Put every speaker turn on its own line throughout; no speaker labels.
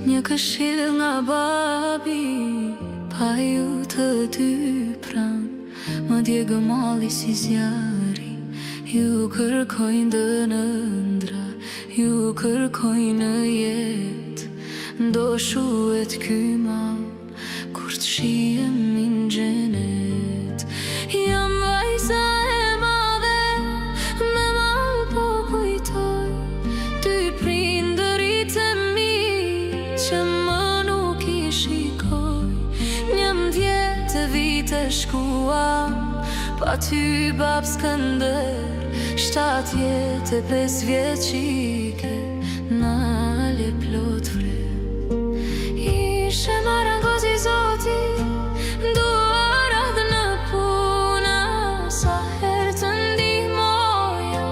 Një këshill nga babi, pa ju të dy pran, më dje gëmalli si zjari. Ju kërkojnë dënëndra, ju kërkojnë në jet. Ndo shuhet ky mal, kur të shihemi në xhenet. Jam vajza e madhe, me mal po kujtoj ty prindërit e mi, që më nuk I shikoj. 11 vite shkuam, pa ty bab Skënder, 75 vjeçike, nale plot vre. Ishe marangozi zoti, duarat në puna, sa her të ndihmoja,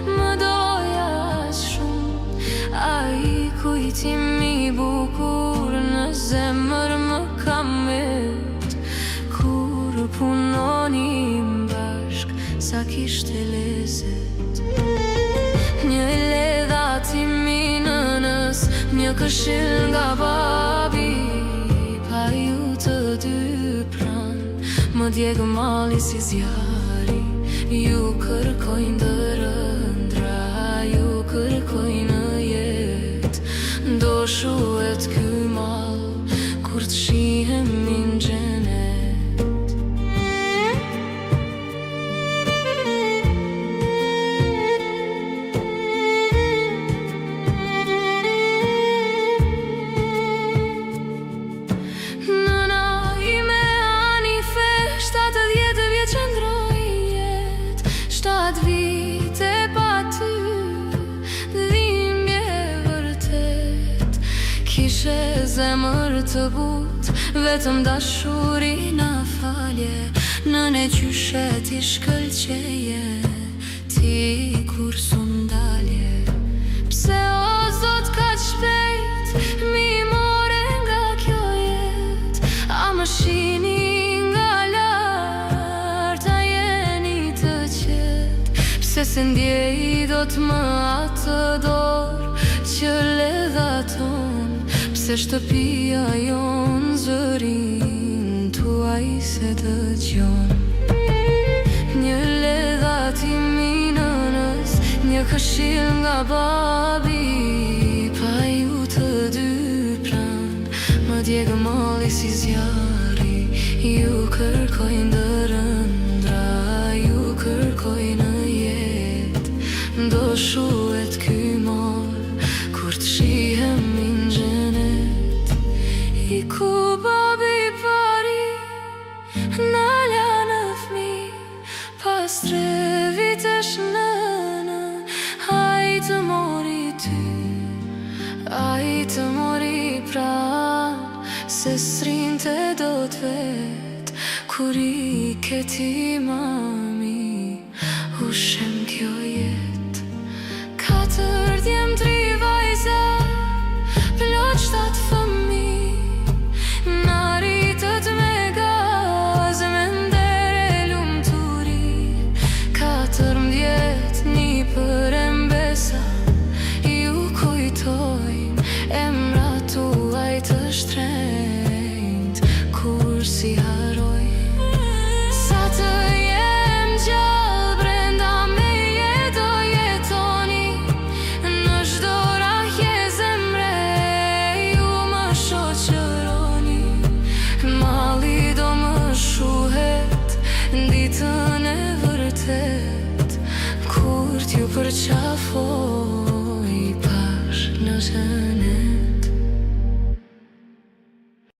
më doja aq shumë. Ai kujtimi bukur në zemër më ka met, kur punonim bashk, sa kishte lezet. Një ledhatimi nënës, një këshill nga babi, pa ju të dy pran, më djeg malli si zjari. Ju kërkojnë dërëndra, ju kërkojnë në jet. Ndo shuhet ky mal, kur të shihemi në xhenet. Vite pa ty, dhimbje vërtet. Kishe zemër të but, vetëm dashuri na falje. Nëne qyshe ti shkëlqeje, ti kur sun dalje. Pse o Zot kaq shpejt, mi more nga kjo jet. A më shini nga lart, a jeni të qet. Se se ndjej do të më atë dorë që ledhaton. Pse shtëpia jon zërin tuaj se dëgjon. Një ledhatimi nënës, një këshill nga babi, pa ju të dy pran, më djeg malli si zjari. Ju kërkojnë dërëndra, ju kërkojnë në jet. Ndo shuhet ky mal, kur të shihemi në xhenet. I ku babi pari, nalja në fmi, pas 3 vitesh nëna, ai të mori ty, ai të mori pran, se s'rinte do t'vet, kur I ke ti mami, u shem kjo